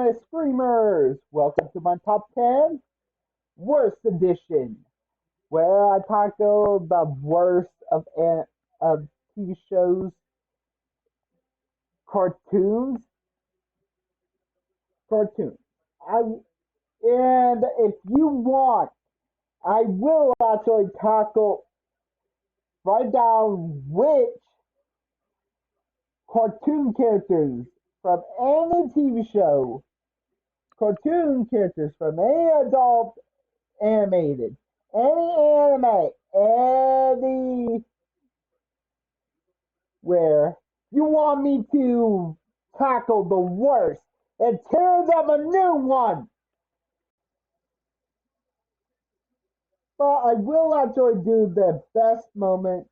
MS Screamers! Welcome to my top 10 worst edition, where I tackle the worst of TV shows, cartoons, cartoons. I and if you want, I will actually tackle write down which cartoon characters from any TV show, cartoon characters from any adult animated, any anime, anywhere you want me to tackle the worst and tear them a new one. But I will actually do the best moments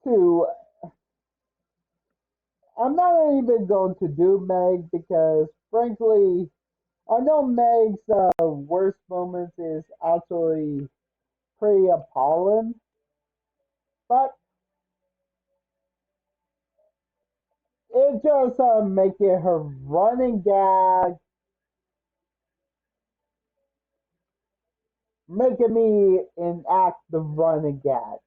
to. I'm not even going to do Meg because, frankly, I know Meg's worst moments is actually pretty appalling, but it just making her running gag, making me enact the running gag.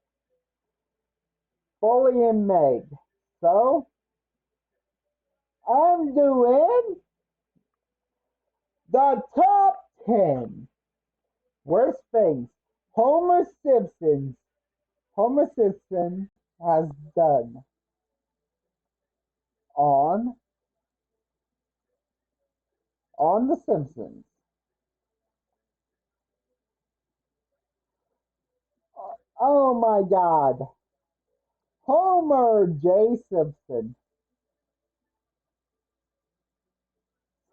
Bullying Meg. So, I'm doing the top 10 worst things Homer Simpson has done on The Simpsons. Oh my God. Homer J. Simpson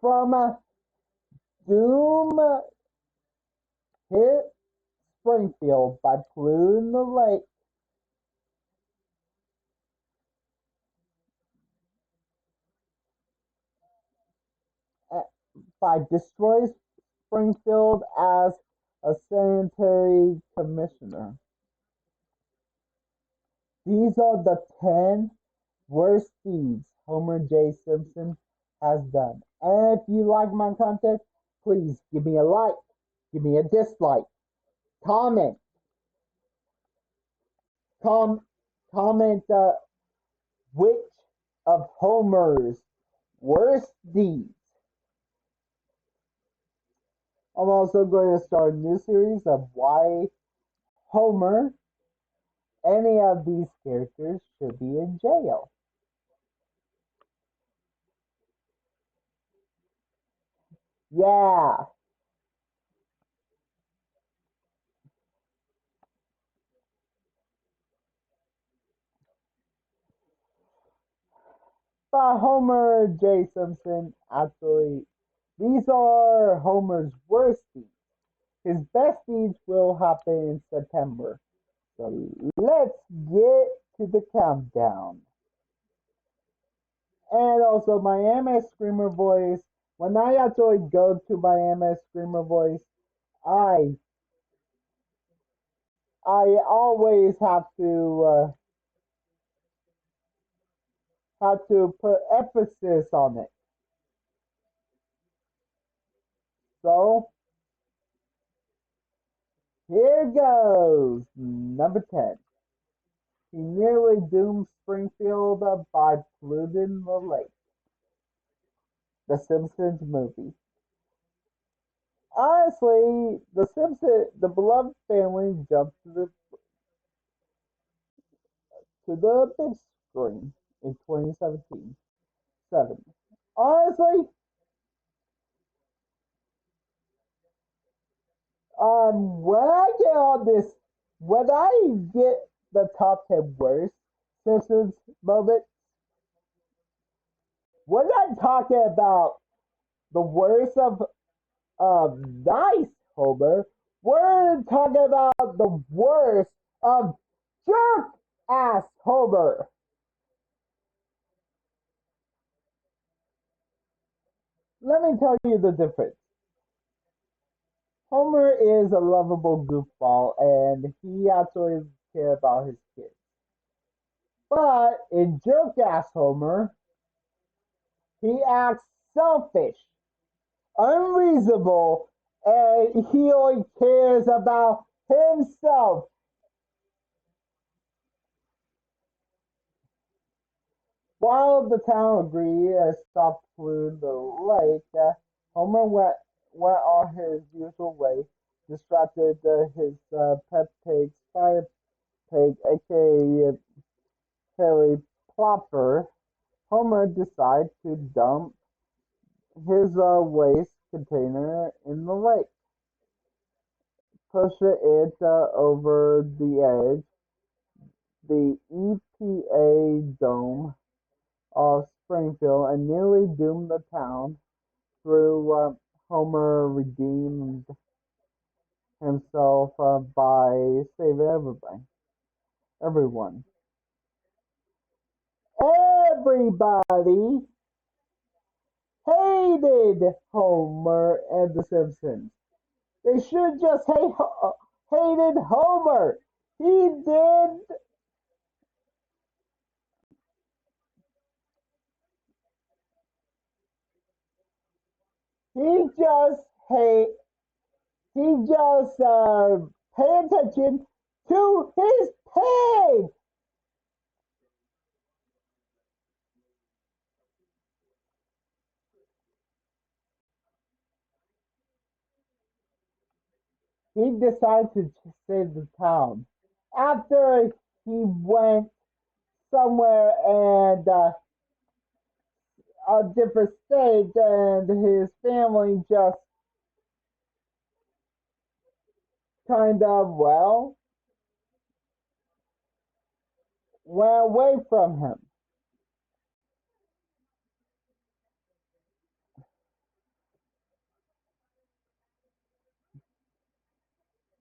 from Doom hit Springfield by polluting the lake uh, by destroys Springfield as a sanitary commissioner. These are the 10 worst deeds Homer J. Simpson has done. And if you like my content, please give me a like, give me a dislike, comment, com- comment which of Homer's worst deeds. I'm also going to start a new series of why Homer, any of these characters, should be in jail. Yeah. But Homer J. Simpson, actually, these are Homer's worst deeds. His best deeds will happen in September. So let's get to the countdown. And also my MS Screamer voice. When I actually go to my MS Screamer voice, I I always have to put emphasis on it. So here goes number 10. He nearly doomed Springfield by polluting the lake. The Simpsons movie. Honestly, the beloved family jumped to the big screen in 2017. Seven. Honestly, when I get on this, when I get the top 10 worst Simpsons moment, we're not talking about the worst of nice Homer. We're talking about the worst of jerk ass Homer. Let me tell you the difference. Homer is a lovable goofball and he actually cares about his kids. But in jerk-ass Homer, he acts selfish, unreasonable, and he only cares about himself. While the town agreed and stopped polluting the lake, Homer went on his usual way, distracted his pet pig, Fire Pig, aka Harry Plopper. Homer decided to dump his waste container in the lake, push it over the edge. The EPA dome of Springfield and nearly doomed the town. Through Homer redeemed himself by saving everyone. Everybody hated Homer and the Simpsons. They should just hated Homer. He did. He just hate. He just pay attention to his pig. He decided to save the town after he went somewhere and a different state, and his family just kind of went away from him.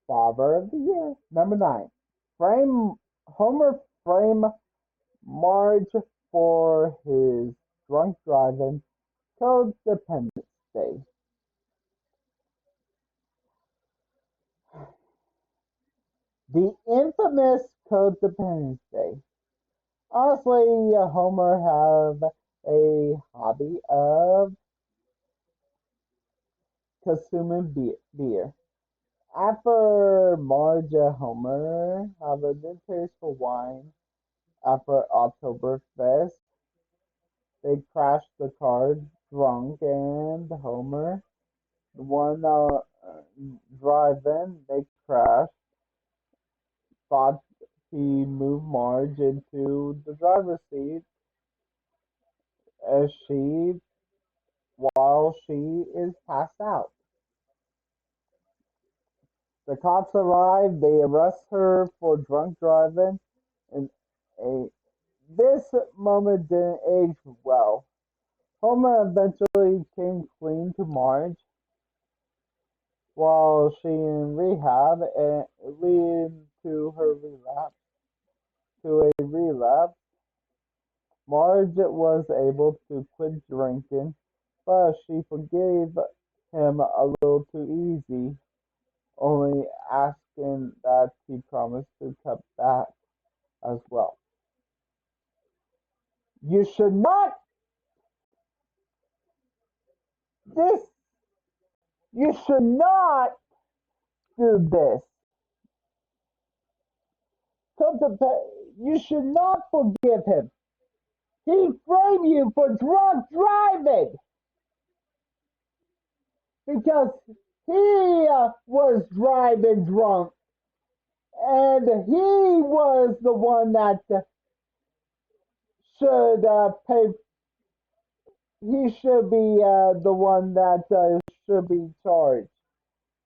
Father of the Year, number 9. Frame Homer frame Marge for his drunk driving codependence day. The infamous codependence day. Honestly, Homer have a hobby of consuming beer. After Marge and Homer have a new taste for wine, after Oktoberfest, they crash the car drunk, and Homer, the one driving, they crash, thought he moved Marge into the driver's seat as while she is passed out. The cops arrive, they arrest her for drunk driving, and a, this moment didn't age well. Homer eventually came clean to Marge while she in rehab, and leading to her relapse. Marge was able to quit drinking, but she forgave him a little too easy, only asking that he promise to cut back as well. You should not this you should not do this. You should not forgive him. He framed you for drunk driving because he was driving drunk, and he was the one that should pay. He should be the one that should be charged,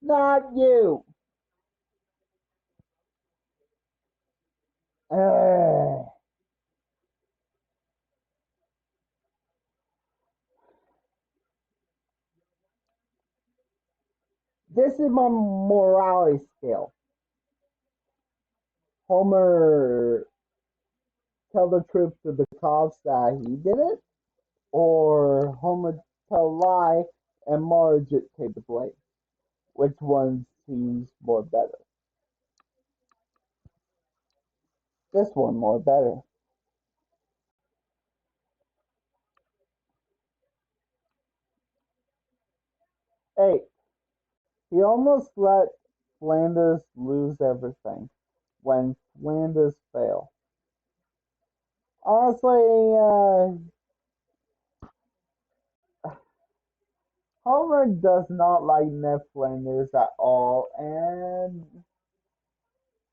not you. Uh, this is my morality scale. Homer tell the truth to the cops that he did it, or Homer tell a lie and Marge take the blame. Which one seems more better? This one more better. He almost let Flanders lose everything when Flanders failed. Honestly, Homer does not like Ned Flanders at all, and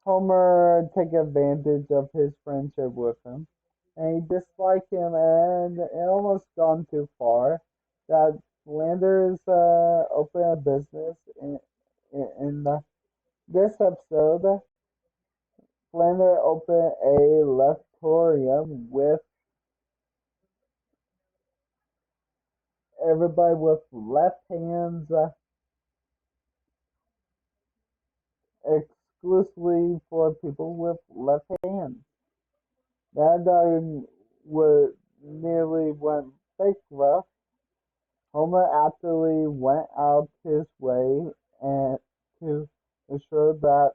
Homer takes advantage of his friendship with him. And he dislikes him, and it almost gone too far that Flanders opened a business in this episode. Flanders opened a leftorium with everybody with left hands, exclusively for people with left hands. That would nearly went bankrupt. Homer actually went out his way and to ensure that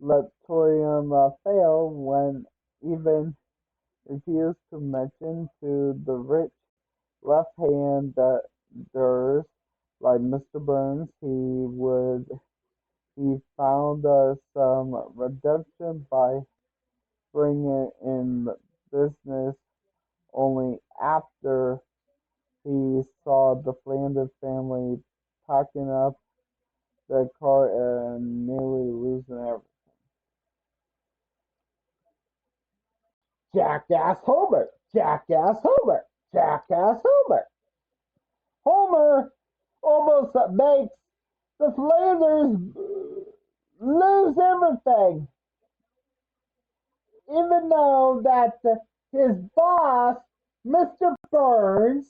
Leptorium failed when even refused to mention to the rich left-handers like Mr. Burns he found some redemption by bringing in business only after he saw the Flanders family packing up their car and nearly losing everything. Jackass Homer! Jackass Homer! Jackass Homer! Homer almost makes the Flanders lose everything, even though that his boss, Mr. Burns,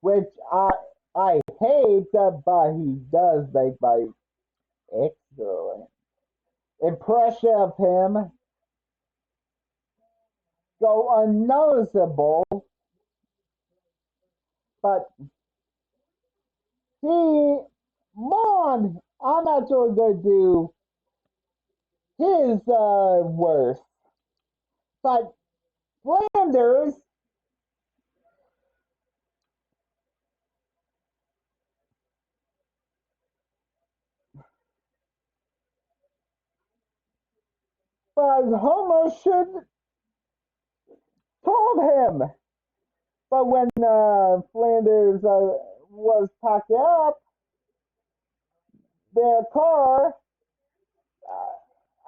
which I hate, but he does make my excellent impression of him go unnoticeable, but he, Mon, I'm actually going to do his worst. But Flanders, but Homer should told him. But when Flanders was packing up their car,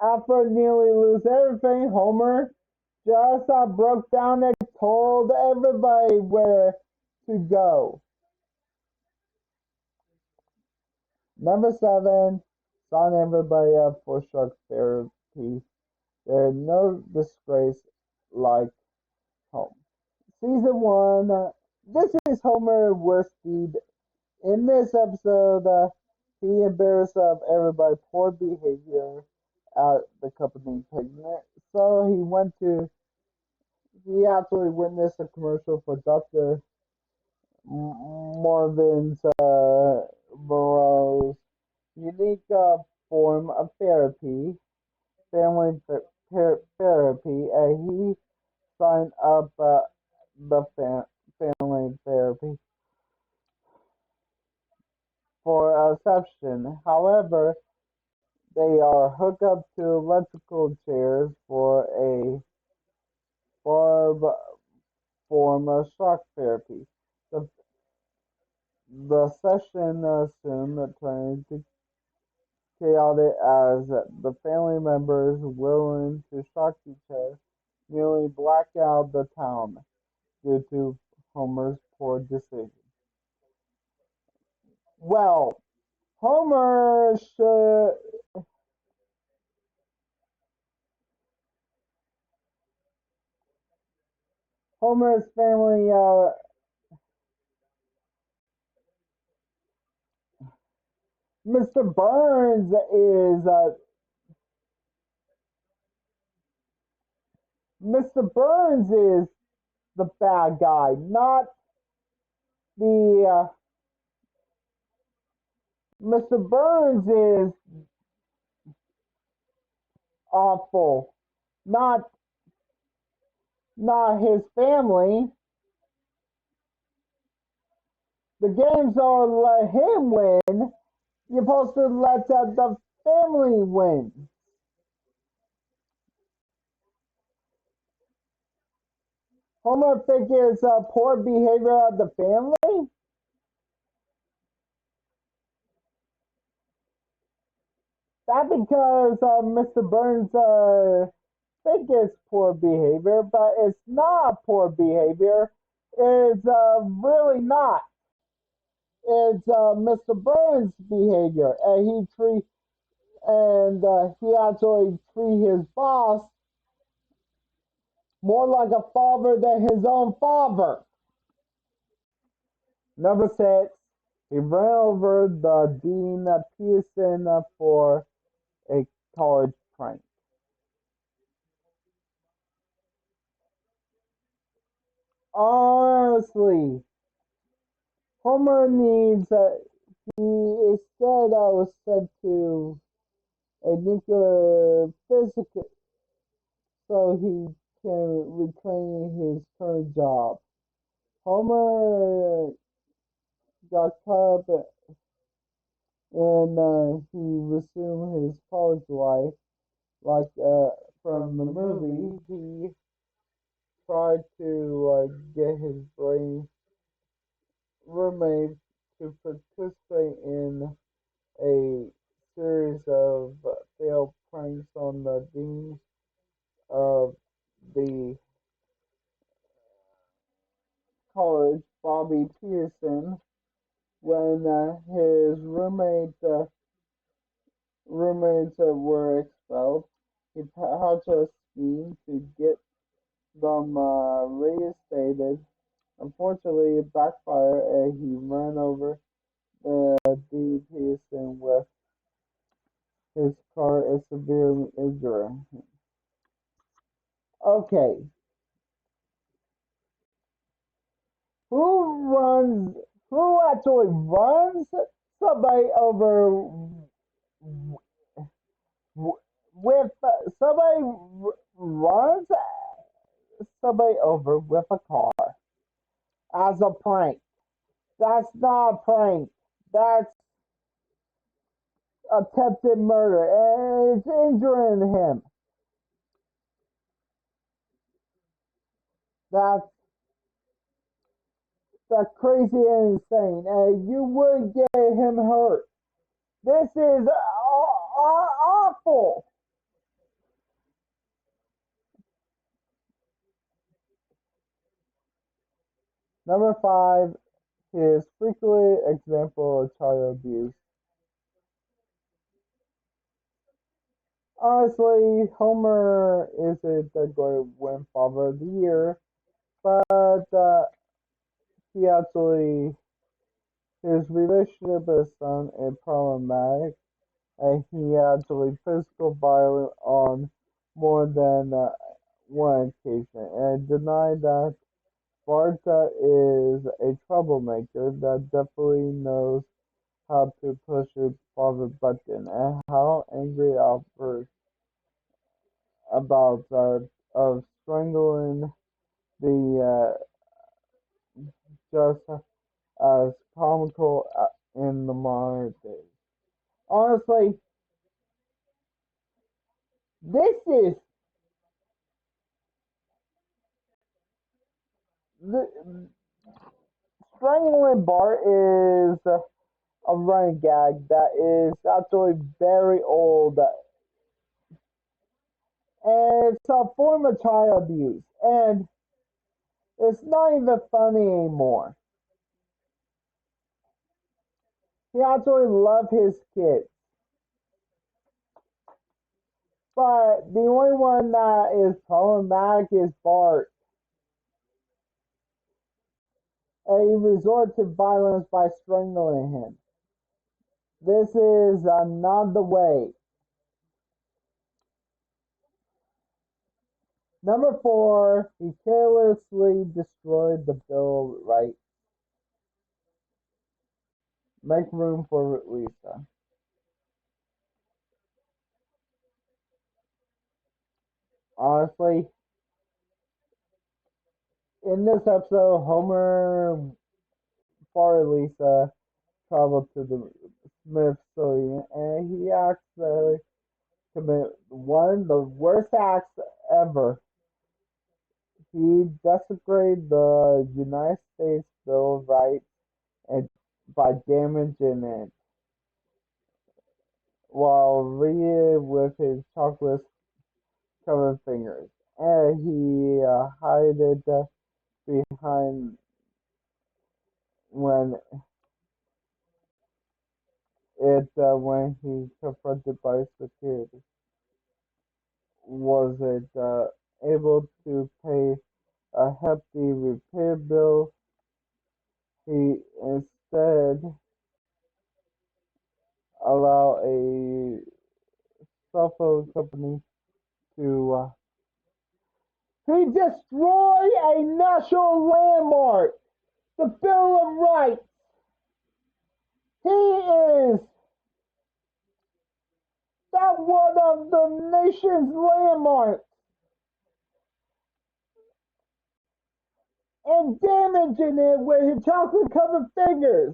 after nearly lose everything, Homer just broke down and told everybody where to go. Number 7, sign everybody up for shark therapy. There's no disgrace like home. Season 1, this is Homer's worst deed. In this episode, he embarrassed of everybody's poor behavior at the company picnic. So he actually witnessed a commercial for Dr. Marvin's Moreau's unique form of therapy, family therapy, and he signed up the family therapy for a session. However, they are hooked up to electrical chairs for a barb form of shock therapy. The, the session soon turned chaotic as the family members willing to shock each other nearly black out the town due to Homer's poor decision. Well, Homer should Homer's family Mr. Burns is Mr. Burns is the bad guy, not the Mr. Burns is awful, not his family. The games are let him win. You're supposed to let the family win. Homer figures poor behavior of the family. That because Mr. Burns think it's poor behavior, but it's not poor behavior. It's really not. It's Mr. Burns' behavior, and he actually treat his boss more like a father than his own father. Number 6, he ran over the Dean Pearson for a college prank. Honestly, Homer needs he instead was sent to a nuclear physics so he can reclaim his current job. Homer got caught up and he resumed his college life. Like from the movie, he tried to get his brain roommate to participate in a series of failed pranks on the deans of the college, Bobby Pearson, when his roommates were expelled. He hatched a scheme to get them reinstated. Unfortunately, it backfired and he ran over D. Pearson with his car and severely injured him. Okay, who runs? Who actually runs somebody over with somebody runs somebody over with a car as a prank? That's not a prank. That's attempted murder, and it's injuring him. That's crazy and insane, and you would get him hurt. This is awful. Number 5 is frequently example of child abuse. Honestly, Homer isn't going to win Father of the Year, but he actually his relationship with his son is problematic, and he actually physical violence on more than one occasion, and denied that Barca is a troublemaker that definitely knows how to push his father button, and how angry Albert about of strangling the just as comical in the modern day. Honestly, this is the strangling Bart is a running gag that is actually very old, and it's a form of child abuse, and it's not even funny anymore. He actually loves his kids, but the only one that is problematic is Bart, and he resorts to violence by strangling him. This is not the way. Number 4, he carelessly destroyed the Bill of Rights. Make room for Lisa. Honestly, in this episode, Homer before Lisa traveled to the Smithsonian, and he actually committed one of the worst acts ever. He desecrated the United States Bill of Rights and by damaging it while reading it with his chocolate covered fingers. And he hid it behind when when he confronted by security. Was it able to pay a hefty repair bill? He instead allowed a cell phone company to he destroyed a national landmark, the Bill of Rights. He is that one of the nation's landmarks and damaging it with his chocolate covered fingers.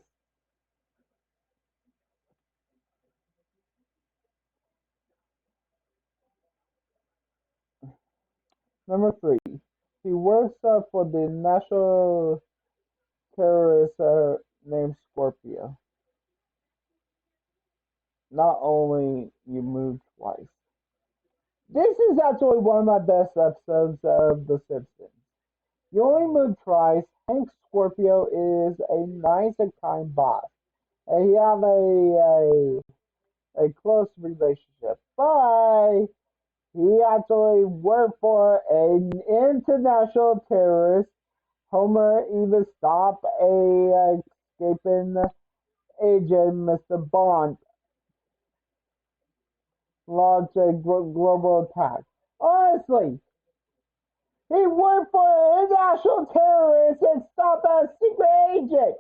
Number three, he works for the national terrorist named Scorpio. Not only you moved twice. This is actually one of my best episodes of The Simpsons. You only move twice. Hank Scorpio is a nice and kind boss. And he have a close relationship. But he actually worked for an international terrorist. Homer even stopped a escaping agent, Mr. Bond, launch a global attack. Honestly, he worked for an international terrorist and stopped a secret agent.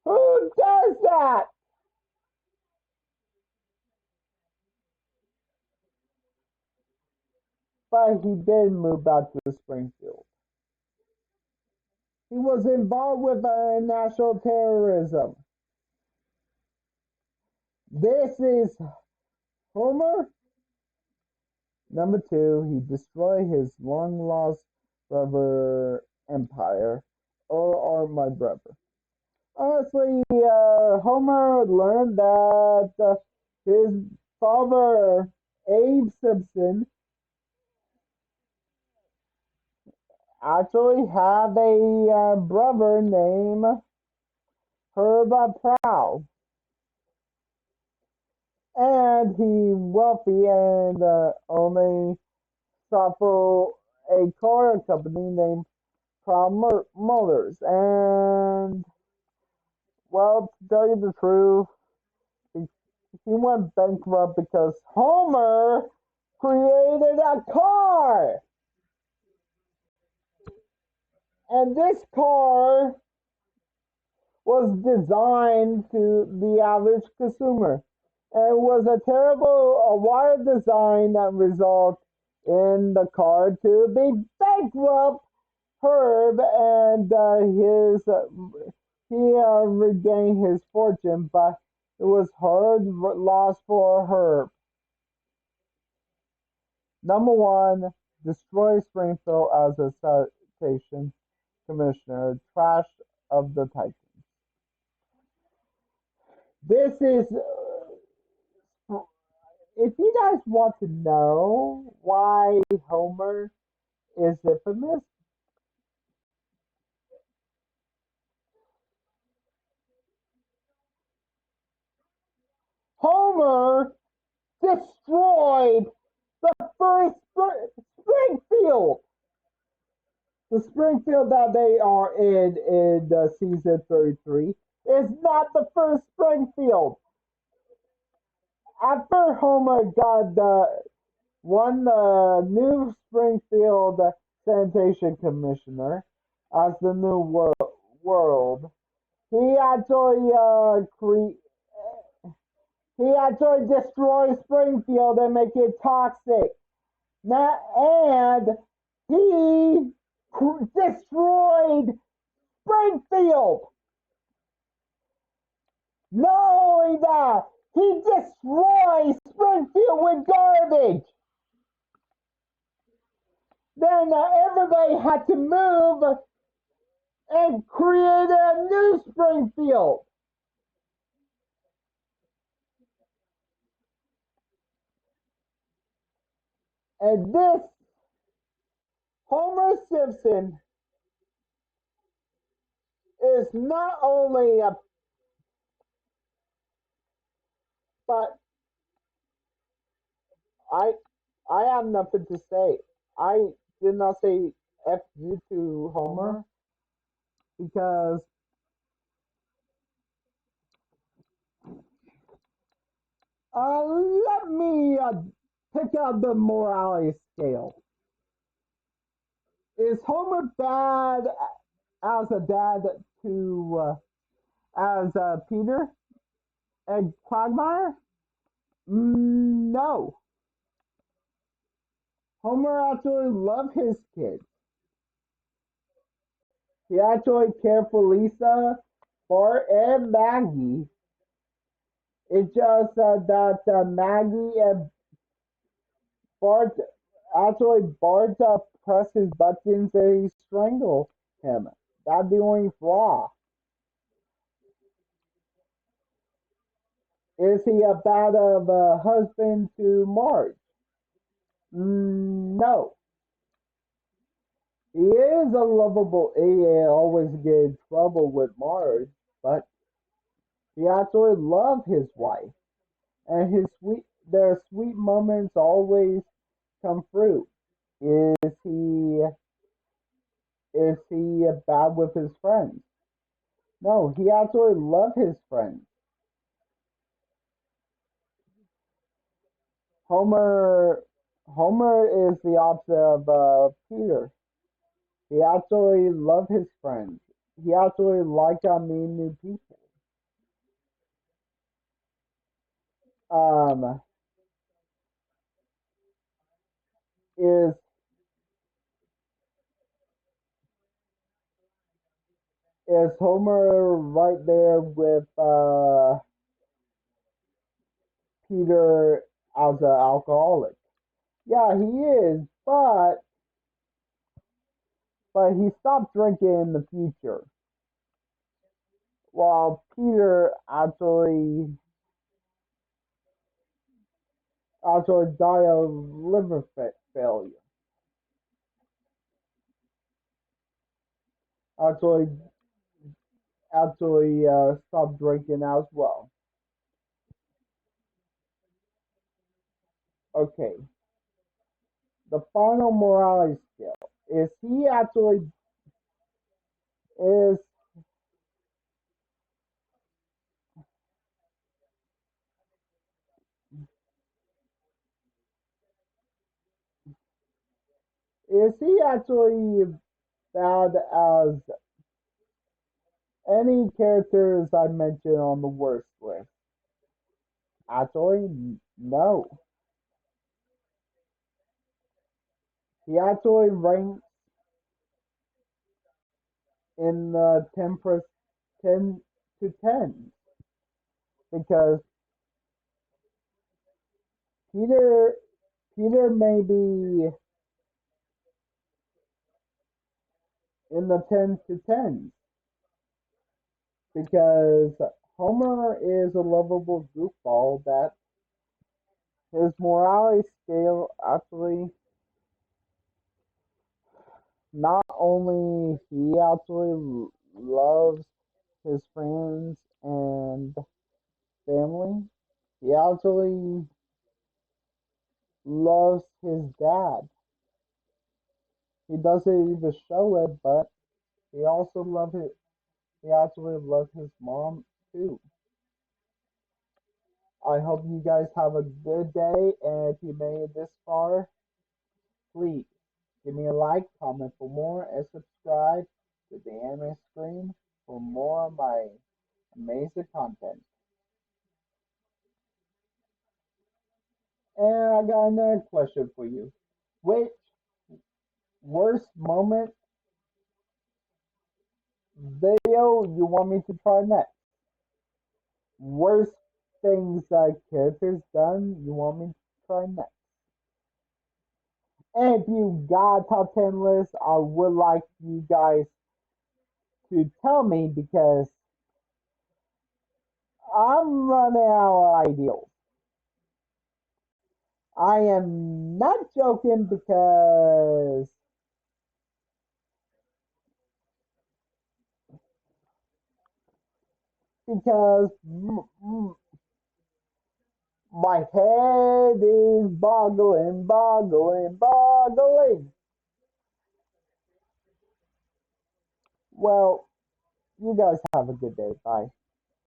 Who does that? But he did move back to Springfield. He was involved with national terrorism. This is Homer. Number two, he destroyed his long lost brother empire. Or my brother. Honestly, Homer learned that his father, Abe Simpson, actually had a brother named Herb Prowl. And he wealthy and only suffer a car company named Prowl Motors. And, well, to tell you the truth, he went bankrupt because Homer created a car. And this car was designed to the average consumer. And it was a terrible wired design that resulted in the car to be bankrupt. Herb and he regained his fortune, but it was hard loss for Herb. Number one, destroy Springfield as a sanitation commissioner, trash of the Titans. This is, if you guys want to know why Homer is infamous, Homer destroyed the first Springfield. The Springfield that they are in season 33 is not the first Springfield. After Homer got won the new Springfield sanitation commissioner as the new world, he actually he actually destroyed Springfield and make it toxic. Now, and he destroyed Springfield. Not only that, he destroys Springfield with garbage. Then everybody had to move and create a new Springfield. And this Homer Simpson is not only a, but I I have nothing to say. I did not say F you to Homer because let me pick out the morality scale. Is Homer bad as a dad to as Peter and Quagmire? No. Homer actually loved his kids. He actually cared for Lisa, Bart, and Maggie. It's just that Maggie and Bart Bart pressed his buttons and he strangled him. That's the only flaw. Is he a bad of a husband to Marge? No. He is a lovable. He always gets in trouble with Marge, but he actually loved his wife, and their sweet moments always come through. Is he bad with his friends? No, he actually loved his friends. Homer Homer is the opposite of Peter. He actually loved his friends. He actually liked meeting new people. Um, is Homer right there with Peter as an alcoholic? Yeah, he is, but he stopped drinking in the future. While Peter actually died of liver failure. Actually stopped drinking as well. Okay, the final morality scale is he actually is he actually bad as any characters I mentioned on the worst list? Actually, no. He actually ranks in the 10 to 10 because Peter Peter may be in the 10 to 10 because Homer is a lovable goofball that his morality scale actually not only he actually loves his friends and family, he actually loves his dad. He doesn't even show it, but he also loves it. He actually loves his mom too. I hope you guys have a good day, and if you made it this far, please give me a like, comment for more, and subscribe to the Anime Screen for more of my amazing content. And I got another question for you. Which worst moment video you want me to try next? worst things that characters done you want me to try next. And if you got a top 10 list, I would like you guys to tell me because I'm running out of ideas. I am not joking because my head is boggling. Well, you guys have a good day. Bye.